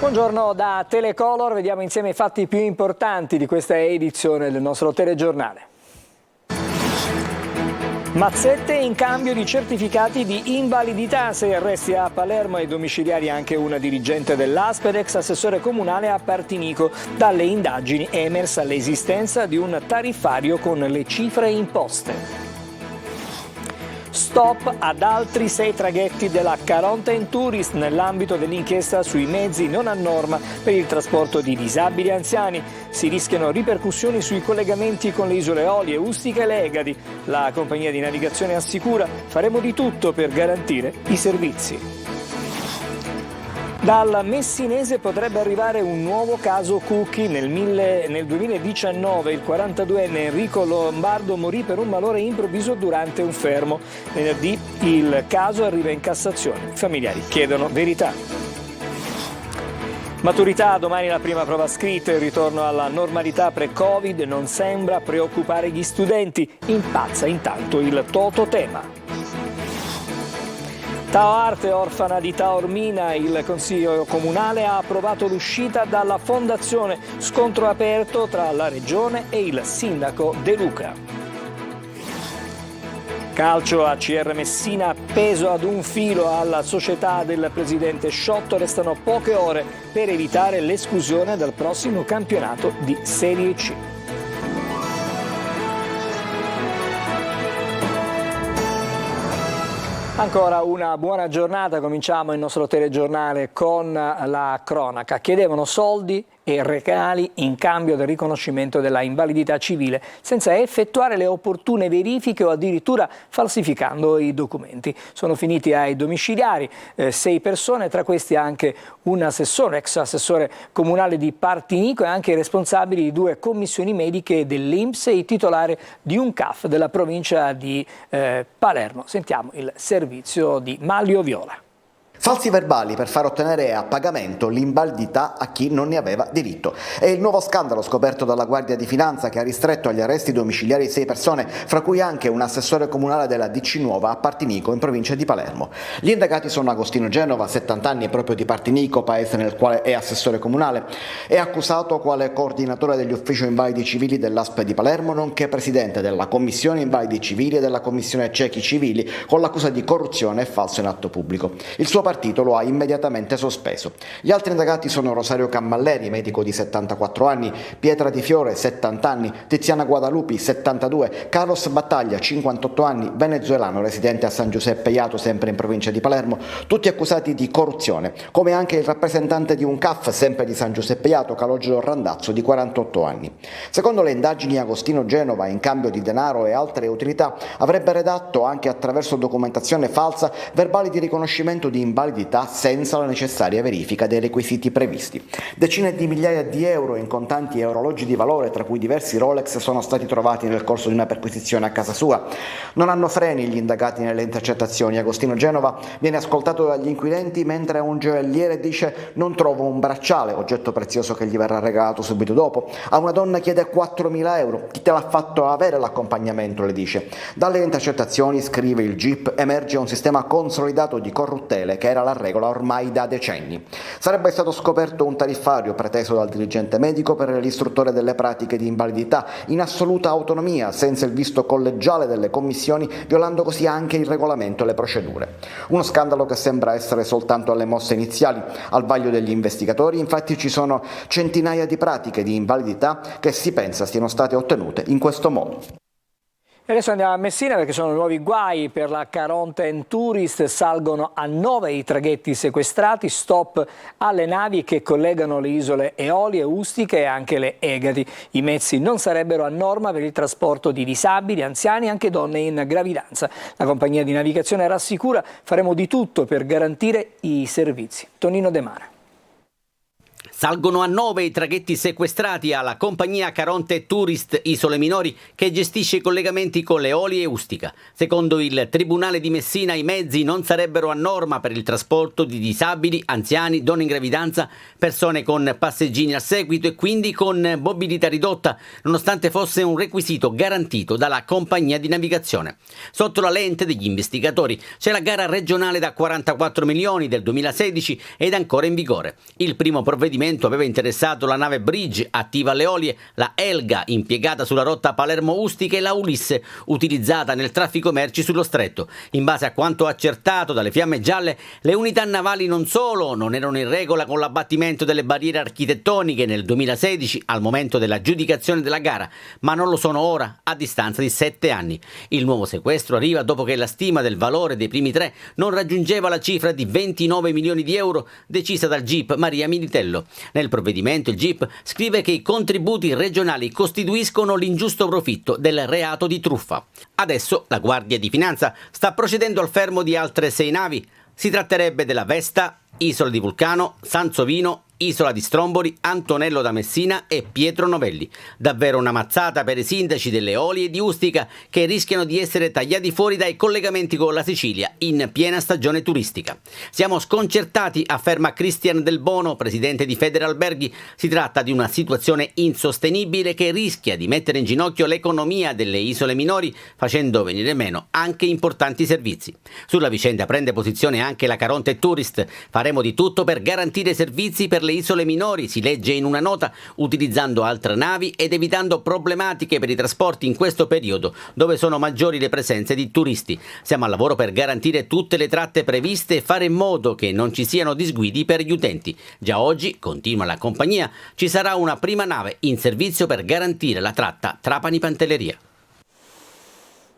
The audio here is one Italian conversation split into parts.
Buongiorno da Telecolor, vediamo insieme i fatti più importanti di questa edizione del nostro telegiornale. Mazzette in cambio di certificati di invalidità, 6 arresti a Palermo e domiciliari anche una dirigente dell'Asped, ex assessore comunale a Partinico. Dalle indagini è emersa l'esistenza di un tariffario con le cifre imposte. Stop ad altri 6 traghetti della Caronte Tourist nell'ambito dell'inchiesta sui mezzi non a norma per il trasporto di disabili e anziani. Si rischiano ripercussioni sui collegamenti con le isole Eolie, Ustica e le Egadi. La compagnia di navigazione assicura: faremo di tutto per garantire i servizi. Dal Messinese potrebbe arrivare un nuovo caso Cucchi. Nel 2019 il 42enne Enrico Lombardo morì per un malore improvviso durante un fermo. Venerdì il caso arriva in Cassazione. I familiari chiedono verità. Maturità, domani la prima prova scritta, il ritorno alla normalità pre-Covid non sembra preoccupare gli studenti. Impazza intanto il Tototema. Tao Arte, orfana di Taormina, il Consiglio Comunale ha approvato l'uscita dalla fondazione. Scontro aperto tra la Regione e il Sindaco De Luca. Calcio, ACR Messina, appeso ad un filo alla società del presidente Sciotto. Restano poche ore per evitare l'esclusione dal prossimo campionato di Serie C. Ancora una buona giornata, cominciamo il nostro telegiornale con la cronaca. Chiedevano soldi e regali in cambio del riconoscimento della invalidità civile, senza effettuare le opportune verifiche o addirittura falsificando i documenti. Sono finiti ai domiciliari 6 persone, tra questi anche un assessore, ex assessore comunale di Partinico, e anche i responsabili di 2 commissioni mediche dell'INPS e i titolari di un CAF della provincia di Palermo. Sentiamo il servizio di Maglio Viola. Falsi verbali per far ottenere a pagamento l'invalidità a chi non ne aveva diritto. È il nuovo scandalo scoperto dalla Guardia di Finanza, che ha ristretto agli arresti domiciliari 6 persone, fra cui anche un assessore comunale della DC Nuova a Partinico, in provincia di Palermo. Gli indagati sono Agostino Genova, 70 anni, proprio di Partinico, paese nel quale è assessore comunale. È accusato quale coordinatore degli uffici invalidi civili dell'Asped di Palermo, nonché presidente della Commissione Invalidi Civili e della Commissione Ciechi Civili, con l'accusa di corruzione e falso in atto pubblico. Il suo partito lo ha immediatamente sospeso. Gli altri indagati sono Rosario Cammalleri, medico di 74 anni, Pietra Di Fiore, 70 anni, Tiziana Guadalupi, 72, Carlos Battaglia, 58 anni, venezuelano, residente a San Giuseppe Jato, sempre in provincia di Palermo, tutti accusati di corruzione, come anche il rappresentante di un CAF, sempre di San Giuseppe Jato, Calogero Randazzo, di 48 anni. Secondo le indagini, Agostino Genova, in cambio di denaro e altre utilità, avrebbe redatto, anche attraverso documentazione falsa, verbali di riconoscimento di invalidità senza la necessaria verifica dei requisiti previsti. Decine di migliaia di euro in contanti e orologi di valore, tra cui diversi Rolex, sono stati trovati nel corso di una perquisizione a casa sua. Non hanno freni gli indagati nelle intercettazioni. Agostino Genova viene ascoltato dagli inquirenti mentre un gioielliere dice: non trovo un bracciale, oggetto prezioso che gli verrà regalato subito dopo. A una donna chiede 4.000 euro. Chi te l'ha fatto avere l'accompagnamento, le dice. Dalle intercettazioni, scrive il GIP, emerge un sistema consolidato di corruttele che era la regola ormai da decenni. Sarebbe stato scoperto un tariffario preteso dal dirigente medico per l'istruttore delle pratiche di invalidità, in assoluta autonomia, senza il visto collegiale delle commissioni, violando così anche il regolamento e le procedure. Uno scandalo che sembra essere soltanto alle mosse iniziali. Al vaglio degli investigatori, infatti, ci sono centinaia di pratiche di invalidità che si pensa siano state ottenute in questo modo. E adesso andiamo a Messina, perché sono nuovi guai per la Caronte Tourist. Salgono a 9 i traghetti sequestrati, stop alle navi che collegano le isole Eolie, Ustica e anche le Egadi. I mezzi non sarebbero a norma per il trasporto di disabili, anziani e anche donne in gravidanza. La compagnia di navigazione rassicura: faremo di tutto per garantire i servizi. Tonino De Mare. Salgono a 9 i traghetti sequestrati alla compagnia Caronte Tourist Isole Minori che gestisce i collegamenti con le Eolie e Ustica. Secondo il Tribunale di Messina i mezzi non sarebbero a norma per il trasporto di disabili, anziani, donne in gravidanza, persone con passeggini al seguito e quindi con mobilità ridotta, nonostante fosse un requisito garantito dalla compagnia di navigazione. Sotto la lente degli investigatori c'è la gara regionale da 44 milioni del 2016 ed ancora in vigore. Il primo provvedimento aveva interessato la nave Bridge attiva alle Eolie, la Elga impiegata sulla rotta Palermo-Ustica e la Ulisse utilizzata nel traffico merci sullo stretto. In base a quanto accertato dalle Fiamme Gialle, le unità navali non solo non erano in regola con l'abbattimento delle barriere architettoniche nel 2016 al momento dell'aggiudicazione della gara, ma non lo sono ora a distanza di 7 anni. Il nuovo sequestro arriva dopo che la stima del valore dei primi 3 non raggiungeva la cifra di 29 milioni di euro decisa dal GIP Maria Militello. Nel provvedimento il GIP scrive che i contributi regionali costituiscono l'ingiusto profitto del reato di truffa. Adesso la Guardia di Finanza sta procedendo al fermo di altre 6 navi. Si tratterebbe della Vesta, Isola di Vulcano, Sansovino, Isola di Stromboli, Antonello da Messina e Pietro Novelli. Davvero una mazzata per i sindaci delle Eolie e di Ustica che rischiano di essere tagliati fuori dai collegamenti con la Sicilia in piena stagione turistica. Siamo sconcertati, afferma Cristian Del Bono, presidente di Federalberghi. Si tratta di una situazione insostenibile che rischia di mettere in ginocchio l'economia delle isole minori, facendo venire meno anche importanti servizi. Sulla vicenda prende posizione anche la Caronte Tourist. Faremo di tutto per garantire servizi per le isole minori, si legge in una nota, utilizzando altre navi ed evitando problematiche per i trasporti in questo periodo, dove sono maggiori le presenze di turisti. Siamo al lavoro per garantire tutte le tratte previste e fare in modo che non ci siano disguidi per gli utenti. Già oggi, continua la compagnia, ci sarà una prima nave in servizio per garantire la tratta Trapani-Pantelleria.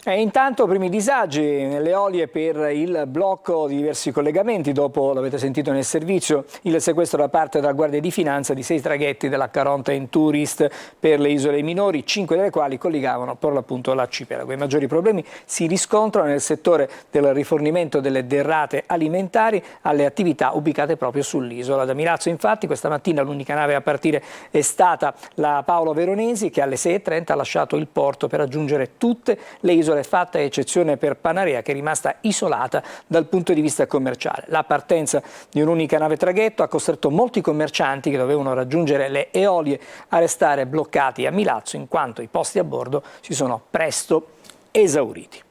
E intanto primi disagi nelle Eolie per il blocco di diversi collegamenti dopo, l'avete sentito nel servizio, il sequestro da parte della Guardia di Finanza di 6 traghetti della Caronte Tourist per le isole minori, 5 delle quali collegavano per l'appunto l'arcipelago. I maggiori problemi si riscontrano nel settore del rifornimento delle derrate alimentari alle attività ubicate proprio sull'isola. Da Milazzo infatti questa mattina l'unica nave a partire è stata la Paolo Veronesi che alle 6:30 ha lasciato il porto per raggiungere tutte le isole fatta eccezione per Panarea che è rimasta isolata dal punto di vista commerciale. La partenza di un'unica nave traghetto ha costretto molti commercianti che dovevano raggiungere le Eolie a restare bloccati a Milazzo in quanto i posti a bordo si sono presto esauriti.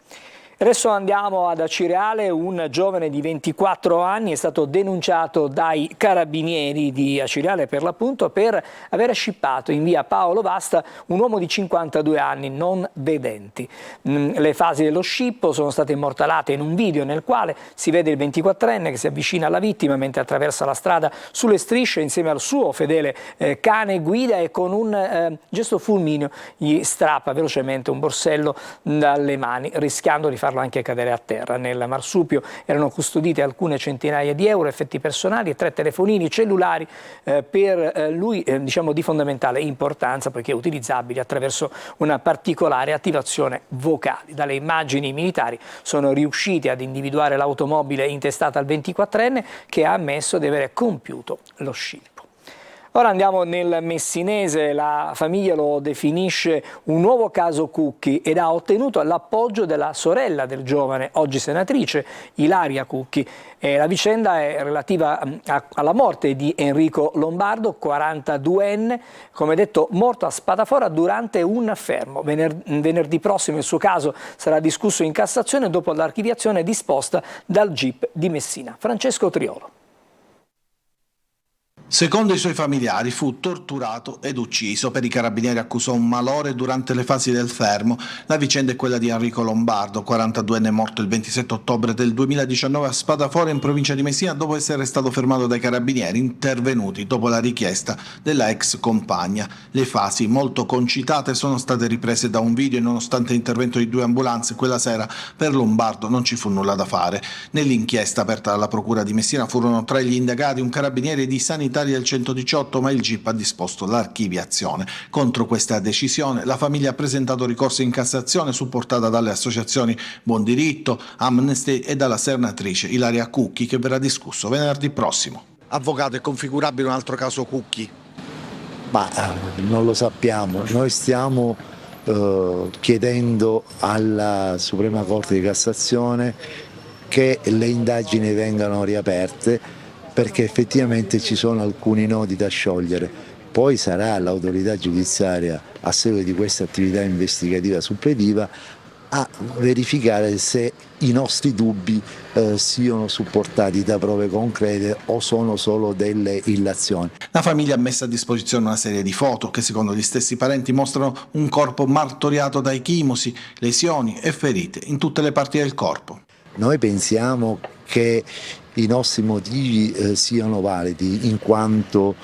Adesso andiamo ad Acireale, un giovane di 24 anni è stato denunciato dai carabinieri di Acireale per l'appunto per aver scippato in via Paolo Vasta un uomo di 52 anni non vedenti. Le fasi dello scippo sono state immortalate in un video nel quale si vede il 24enne che si avvicina alla vittima mentre attraversa la strada sulle strisce insieme al suo fedele cane guida e con un gesto fulmineo gli strappa velocemente un borsello dalle mani rischiando di farlo anche cadere a terra. Nel marsupio erano custodite alcune centinaia di euro, effetti personali e 3 telefonini cellulari per lui diciamo di fondamentale importanza poiché utilizzabili attraverso una particolare attivazione vocale. Dalle immagini i militari sono riusciti ad individuare l'automobile intestata al 24enne che ha ammesso di avere compiuto lo scippo. Ora andiamo nel messinese, la famiglia lo definisce un nuovo caso Cucchi ed ha ottenuto l'appoggio della sorella del giovane, oggi senatrice, Ilaria Cucchi. La vicenda è relativa alla morte di Enrico Lombardo, 42enne, come detto morto a Spadafora durante un fermo. Venerdì prossimo il suo caso sarà discusso in Cassazione dopo l'archiviazione disposta dal GIP di Messina. Francesco Triolo. Secondo i suoi familiari fu torturato ed ucciso. Per i carabinieri accusò un malore durante le fasi del fermo. La vicenda è quella di Enrico Lombardo, 42enne morto il 27 ottobre del 2019 a Spadafora in provincia di Messina dopo essere stato fermato dai carabinieri intervenuti dopo la richiesta della ex compagna. Le fasi molto concitate sono state riprese da un video e nonostante l'intervento di 2 ambulanze quella sera per Lombardo non ci fu nulla da fare. Nell'inchiesta aperta dalla procura di Messina furono tra gli indagati un carabiniere di sanità del 118, ma il GIP ha disposto l'archiviazione. Contro questa decisione la famiglia ha presentato ricorso in Cassazione supportata dalle associazioni Buon Diritto, Amnesty e dalla senatrice Ilaria Cucchi che verrà discusso venerdì prossimo. Avvocato, è configurabile un altro caso Cucchi? Ma non lo sappiamo, noi stiamo chiedendo alla Suprema Corte di Cassazione che le indagini vengano riaperte perché effettivamente ci sono alcuni nodi da sciogliere. Poi sarà l'autorità giudiziaria, a seguito di questa attività investigativa suppletiva, a verificare se i nostri dubbi siano supportati da prove concrete o sono solo delle illazioni. La famiglia ha messo a disposizione una serie di foto che secondo gli stessi parenti mostrano un corpo martoriato da echimosi, lesioni e ferite in tutte le parti del corpo. Noi pensiamo che i nostri motivi siano validi in quanto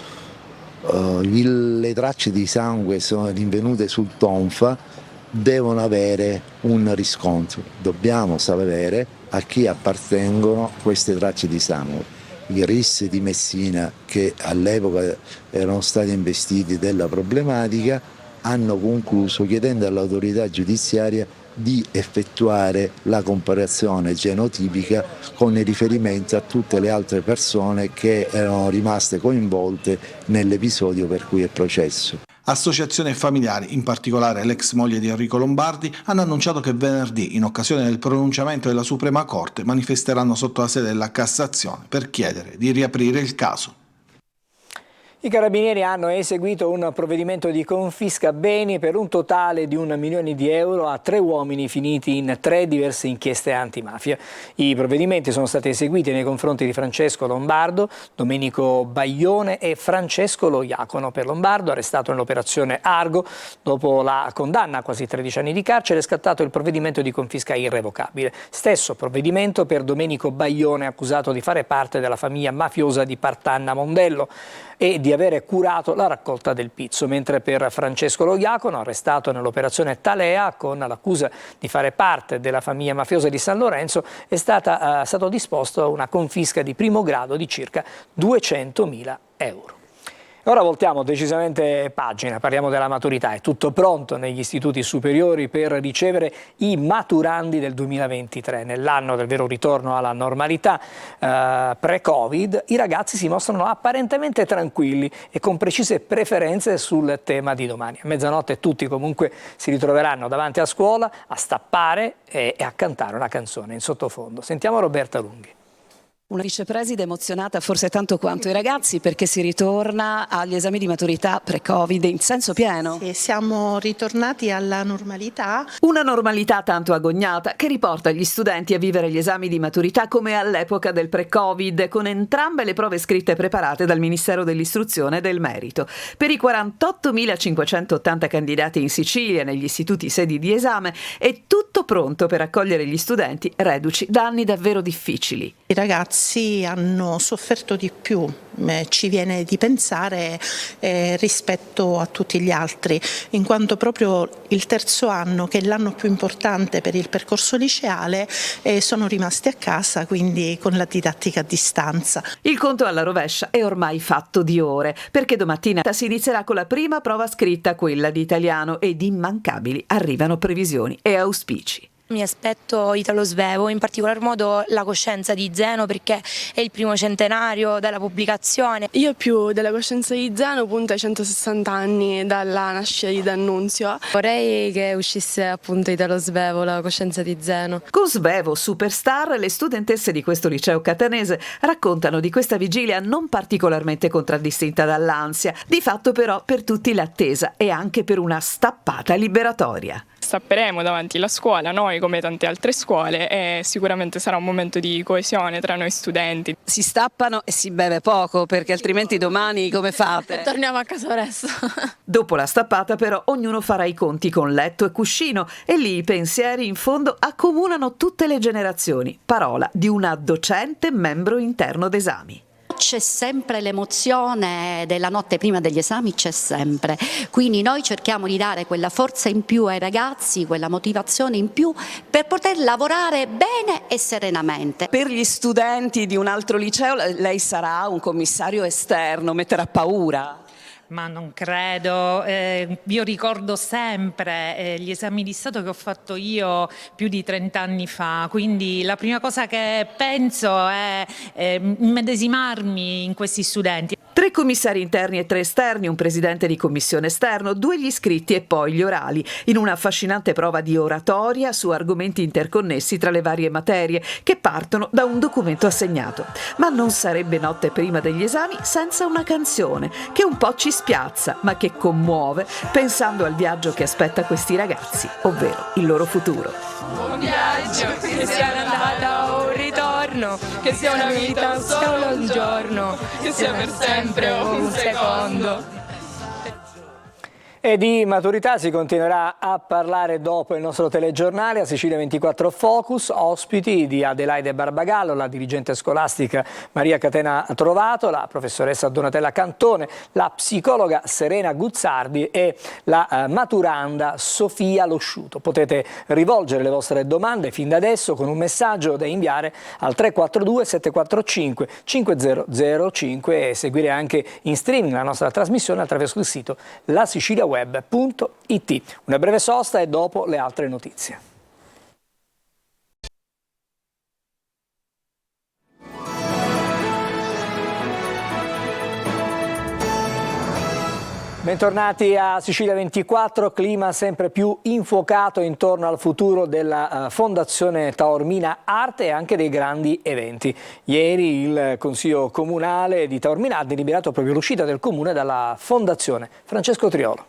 le tracce di sangue sono rinvenute sul tonfa, devono avere un riscontro. Dobbiamo sapere a chi appartengono queste tracce di sangue. I RIS di Messina, che all'epoca erano stati investiti della problematica, hanno concluso chiedendo all'autorità giudiziaria di effettuare la comparazione genotipica con riferimento a tutte le altre persone che erano rimaste coinvolte nell'episodio per cui è processo. Associazioni e familiari, in particolare l'ex moglie di Enrico Lombardi, hanno annunciato che venerdì, in occasione del pronunciamento della Suprema Corte, manifesteranno sotto la sede della Cassazione per chiedere di riaprire il caso. I carabinieri hanno eseguito un provvedimento di confisca beni per un totale di 1 milione di euro a 3 uomini finiti in 3 diverse inchieste antimafia. I provvedimenti sono stati eseguiti nei confronti di Francesco Lombardo, Domenico Baglione e Francesco Lo Iacono. Per Lombardo, arrestato nell'operazione Argo, dopo la condanna a quasi 13 anni di carcere, è scattato il provvedimento di confisca irrevocabile. Stesso provvedimento per Domenico Baglione, accusato di fare parte della famiglia mafiosa di Partanna Mondello e di avere curato la raccolta del pizzo, mentre per Francesco Lo Iacono, arrestato nell'operazione Talea con l'accusa di fare parte della famiglia mafiosa di San Lorenzo, è stato disposto una confisca di primo grado di circa 200.000 euro. Ora voltiamo decisamente pagina, parliamo della maturità. È tutto pronto negli istituti superiori per ricevere i maturandi del 2023. Nell'anno del vero ritorno alla normalità pre-Covid, i ragazzi si mostrano apparentemente tranquilli e con precise preferenze sul tema di domani. A mezzanotte tutti comunque si ritroveranno davanti a scuola a stappare e a cantare una canzone in sottofondo. Sentiamo Roberta Lunghi. Una vicepreside emozionata forse tanto quanto i ragazzi perché si ritorna agli esami di maturità pre-Covid in senso pieno. Sì, siamo ritornati alla normalità. Una normalità tanto agognata che riporta gli studenti a vivere gli esami di maturità come all'epoca del pre-Covid, con entrambe le prove scritte preparate dal Ministero dell'Istruzione e del Merito. Per i 48.580 candidati in Sicilia negli istituti sedi di esame è tutto pronto per accogliere gli studenti reduci da anni davvero difficili. I ragazzi hanno sofferto di più, ci viene di pensare, rispetto a tutti gli altri, in quanto proprio il terzo anno, che è l'anno più importante per il percorso liceale, sono rimasti a casa, quindi con la didattica a distanza. Il conto alla rovescia è ormai fatto di ore, perché domattina si inizierà con la prima prova scritta, quella di italiano, ed immancabili arrivano previsioni e auspici. Mi aspetto Italo Svevo, in particolar modo la coscienza di Zeno, perché è il primo centenario dalla pubblicazione. Io più della coscienza di Zeno punto ai 160 anni dalla nascita di D'Annunzio. Vorrei che uscisse appunto Italo Svevo, la coscienza di Zeno. Con Svevo Superstar, le studentesse di questo liceo catanese raccontano di questa vigilia non particolarmente contraddistinta dall'ansia, di fatto però per tutti l'attesa e anche per una stappata liberatoria. Stapperemo davanti alla scuola, noi come tante altre scuole, e sicuramente sarà un momento di coesione tra noi studenti. Si stappano e si beve poco, perché altrimenti domani come fate? Torniamo a casa presto. Dopo la stappata però ognuno farà i conti con letto e cuscino e lì i pensieri in fondo accomunano tutte le generazioni. Parola di una docente membro interno d'esami. C'è sempre l'emozione della notte prima degli esami, c'è sempre, quindi noi cerchiamo di dare quella forza in più ai ragazzi, quella motivazione in più per poter lavorare bene e serenamente. Per gli studenti di un altro liceo lei sarà un commissario esterno, metterà paura? Ma non credo, io ricordo sempre gli esami di Stato che ho fatto io più di 30 anni fa, quindi la prima cosa che penso è immedesimarmi in questi studenti. 3 commissari interni e 3 esterni, un presidente di commissione esterno, 2 gli iscritti e poi gli orali, in una affascinante prova di oratoria su argomenti interconnessi tra le varie materie che partono da un documento assegnato. Ma non sarebbe notte prima degli esami senza una canzone che un po' ci spiazza, ma che commuove pensando al viaggio che aspetta questi ragazzi, ovvero il loro futuro. Un viaggio, che sia un'andata o un ritorno, che sia una vita o solo un giorno, che sia per sempre o un secondo. E di maturità si continuerà a parlare dopo il nostro telegiornale a Sicilia 24 Focus, ospiti di Adelaide Barbagallo, la dirigente scolastica Maria Catena Trovato, la professoressa Donatella Cantone, la psicologa Serena Guzzardi e la maturanda Sofia Losciuto. Potete rivolgere le vostre domande fin da adesso con un messaggio da inviare al 342 745 5005 e seguire anche in streaming la nostra trasmissione attraverso il sito lasiciliaweb.it. Una breve sosta e dopo le altre notizie. Bentornati a Sicilia 24, clima sempre più infuocato intorno al futuro della Fondazione Taormina Arte e anche dei grandi eventi. Ieri il Consiglio Comunale di Taormina ha deliberato proprio l'uscita del Comune dalla Fondazione. Francesco Triolo.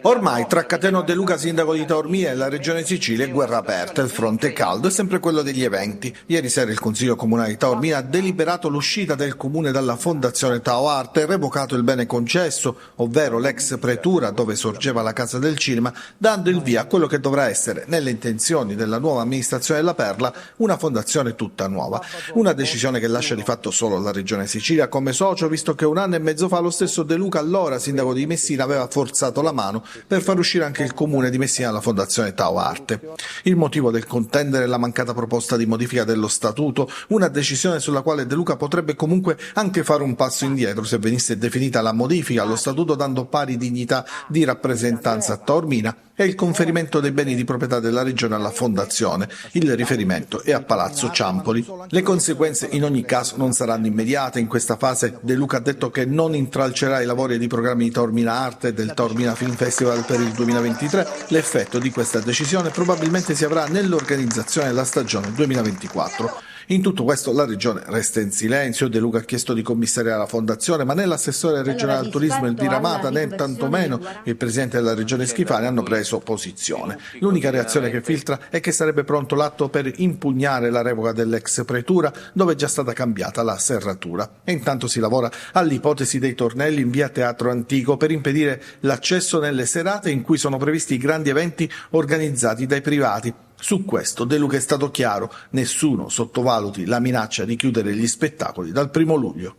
Ormai tra Cateno De Luca, sindaco di Taormina, e la regione Sicilia è guerra aperta. Il fronte caldo è sempre quello degli eventi. Ieri sera il Consiglio Comunale di Taormina ha deliberato l'uscita del comune dalla Fondazione Tao Arte e revocato il bene concesso, ovvero l'ex pretura dove sorgeva la Casa del Cinema, dando il via a quello che dovrà essere, nelle intenzioni della nuova amministrazione della Perla, una fondazione tutta nuova. Una decisione che lascia di fatto solo la regione Sicilia come socio, visto che 1 anno e mezzo fa lo stesso De Luca, allora sindaco di Messina, aveva forzato la mano per far uscire anche il comune di Messina dalla Fondazione Tao Arte. Il motivo del contendere è la mancata proposta di modifica dello statuto, una decisione sulla quale De Luca potrebbe comunque anche fare un passo indietro se venisse definita la modifica allo statuto, dando pari dignità di rappresentanza a Taormina e il conferimento dei beni di proprietà della regione alla fondazione. Il riferimento è a Palazzo Ciampoli. Le conseguenze in ogni caso non saranno immediate. In questa fase De Luca ha detto che non intralcerà i lavori e i programmi di Taormina Arte e del Taormina Film Festival per il 2023. L'effetto di questa decisione probabilmente si avrà nell'organizzazione della stagione 2024. In tutto questo la regione resta in silenzio. De Luca ha chiesto di commissariare la fondazione, ma né l'assessore regionale al turismo Elvira Amata né tantomeno il presidente della regione Schifani hanno preso posizione. L'unica reazione che filtra è che sarebbe pronto l'atto per impugnare la revoca dell'ex pretura, dove è già stata cambiata la serratura. E intanto si lavora all'ipotesi dei tornelli in via Teatro Antico per impedire l'accesso nelle serate in cui sono previsti i grandi eventi organizzati dai privati. Su questo De Luca è stato chiaro: nessuno sottovaluti la minaccia di chiudere gli spettacoli dal 1° luglio.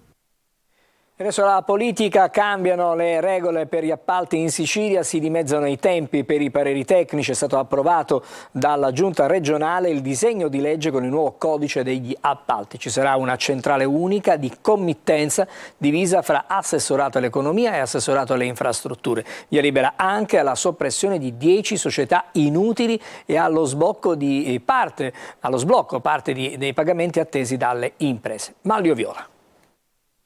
Adesso la politica, cambiano le regole per gli appalti in Sicilia, si dimezzano i tempi per i pareri tecnici. È stato approvato dalla Giunta regionale il disegno di legge con il nuovo codice degli appalti. Ci sarà una centrale unica di committenza divisa fra assessorato all'economia e assessorato alle infrastrutture. Via libera anche alla soppressione di 10 società inutili e allo sblocco parte dei pagamenti attesi dalle imprese. Manlio Viola.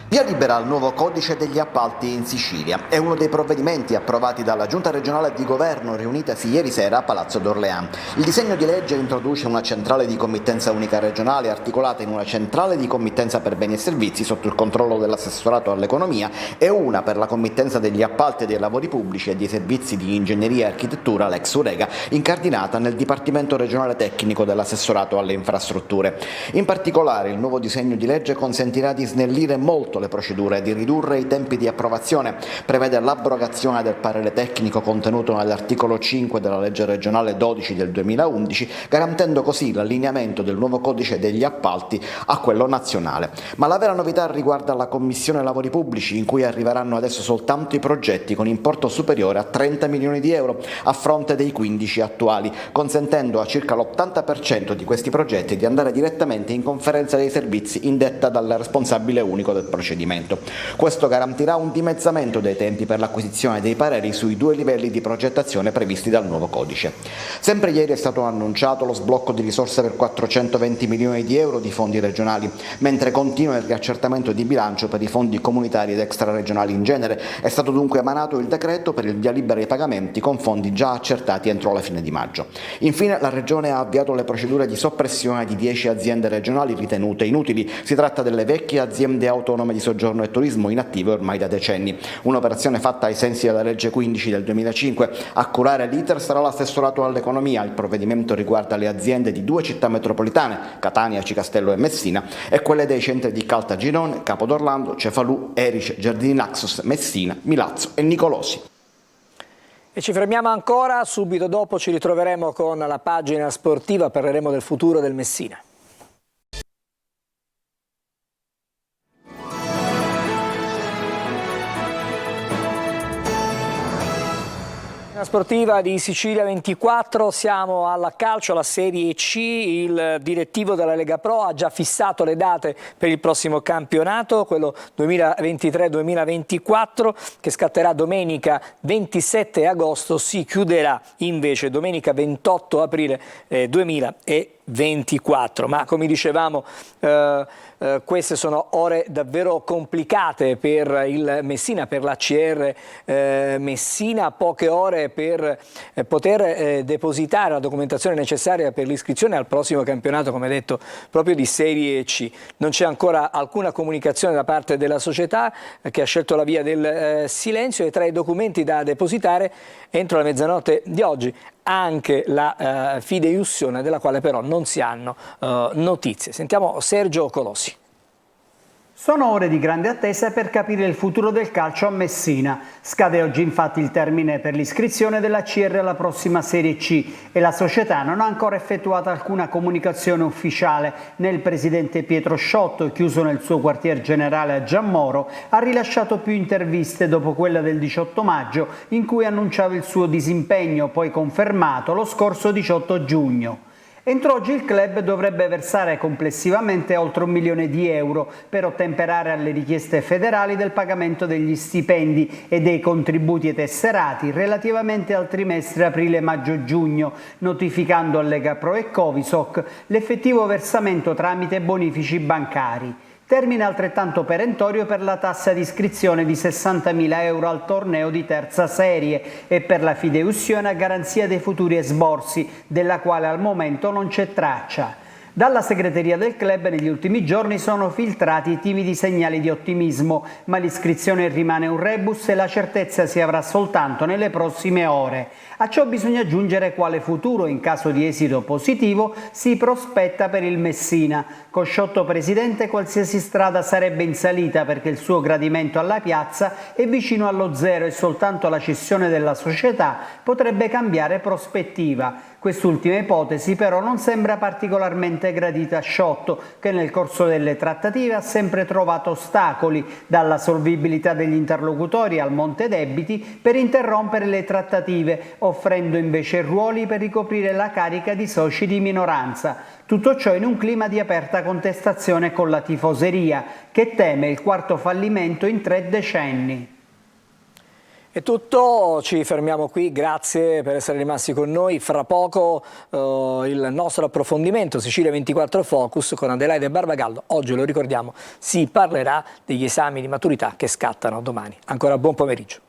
Via libera al nuovo codice degli appalti in Sicilia. È uno dei provvedimenti approvati dalla Giunta regionale di governo riunitasi ieri sera a Palazzo d'Orléans. Il disegno di legge introduce una centrale di committenza unica regionale articolata in una centrale di committenza per beni e servizi sotto il controllo dell'assessorato all'economia e una per la committenza degli appalti dei lavori pubblici e dei servizi di ingegneria e architettura, l'ex Urega, incardinata nel Dipartimento regionale tecnico dell'assessorato alle infrastrutture. In particolare il nuovo disegno di legge consentirà di snellire molto le procedure e di ridurre i tempi di approvazione. Prevede l'abrogazione del parere tecnico contenuto nell'articolo 5 della legge regionale 12 del 2011, garantendo così l'allineamento del nuovo codice degli appalti a quello nazionale. Ma la vera novità riguarda la Commissione Lavori Pubblici, in cui arriveranno adesso soltanto i progetti con importo superiore a 30 milioni di euro a fronte dei 15 attuali, consentendo a circa l'80% di questi progetti di andare direttamente in conferenza dei servizi indetta dal responsabile unico del progetto. procedimento. Questo garantirà un dimezzamento dei tempi per l'acquisizione dei pareri sui 2 livelli di progettazione previsti dal nuovo codice. Sempre ieri è stato annunciato lo sblocco di risorse per 420 milioni di euro di fondi regionali, mentre continua il riaccertamento di bilancio per i fondi comunitari ed extraregionali in genere. È stato dunque emanato il decreto per il via libera ai pagamenti con fondi già accertati entro la fine di maggio. Infine la Regione ha avviato le procedure di soppressione di 10 aziende regionali ritenute inutili. Si tratta delle vecchie aziende autonome di soggiorno e turismo inattive ormai da decenni. Un'operazione fatta ai sensi della legge 15 del 2005. A curare l'iter sarà l'assessorato all'economia. Il provvedimento riguarda le aziende di 2 città metropolitane, Catania, Cicastello e Messina, e quelle dei centri di Caltagirone, Capodorlando, Cefalù, Erice, Giardini Naxos, Messina, Milazzo e Nicolosi. E ci fermiamo ancora, subito dopo ci ritroveremo con la pagina sportiva, parleremo del futuro del Messina. Sportiva di Sicilia 24, siamo alla calcio, alla Serie C. Il direttivo della Lega Pro ha già fissato le date per il prossimo campionato, quello 2023-2024, che scatterà domenica 27 agosto, si chiuderà invece domenica 28 aprile 2024. Ma come dicevamo, queste sono ore davvero complicate per il Messina, per l'ACR Messina, poche ore per poter depositare la documentazione necessaria per l'iscrizione al prossimo campionato, come detto, proprio di Serie C. Non c'è ancora alcuna comunicazione da parte della società che ha scelto la via del silenzio, e tra i documenti da depositare entro la mezzanotte di oggi anche la fideiussione, della quale però non si hanno notizie. Sentiamo Sergio Colossi. Sono ore di grande attesa per capire il futuro del calcio a Messina. Scade oggi infatti il termine per l'iscrizione della CR alla prossima Serie C e la società non ha ancora effettuato alcuna comunicazione ufficiale, né il presidente Pietro Sciotto, chiuso nel suo quartier generale a Giammoro, ha rilasciato più interviste dopo quella del 18 maggio in cui annunciava il suo disimpegno, poi confermato lo scorso 18 giugno. Entro oggi il club dovrebbe versare complessivamente oltre 1 milione di euro per ottemperare alle richieste federali del pagamento degli stipendi e dei contributi ai tesserati relativamente al trimestre aprile, maggio, giugno, notificando a Lega Pro e Covisoc l'effettivo versamento tramite bonifici bancari. Termine altrettanto perentorio per la tassa di iscrizione di 60.000 euro al torneo di terza serie e per la fideiussione a garanzia dei futuri esborsi, della quale al momento non c'è traccia. Dalla segreteria del club negli ultimi giorni sono filtrati timidi segnali di ottimismo, ma l'iscrizione rimane un rebus e la certezza si avrà soltanto nelle prossime ore. A ciò bisogna aggiungere quale futuro, in caso di esito positivo, si prospetta per il Messina. Con Sciotto presidente qualsiasi strada sarebbe in salita perché il suo gradimento alla piazza è vicino allo zero e soltanto la cessione della società potrebbe cambiare prospettiva. Quest'ultima ipotesi però non sembra particolarmente gradita a Sciotto, che nel corso delle trattative ha sempre trovato ostacoli, dalla solvibilità degli interlocutori al monte debiti, per interrompere le trattative, offrendo invece ruoli per ricoprire la carica di soci di minoranza. Tutto ciò in un clima di aperta contestazione con la tifoseria, che teme il quarto fallimento in 3 decenni. È tutto, ci fermiamo qui, grazie per essere rimasti con noi. Fra poco il nostro approfondimento Sicilia 24 Focus con Adelaide Barbagallo. Oggi, lo ricordiamo, si parlerà degli esami di maturità che scattano domani. Ancora buon pomeriggio.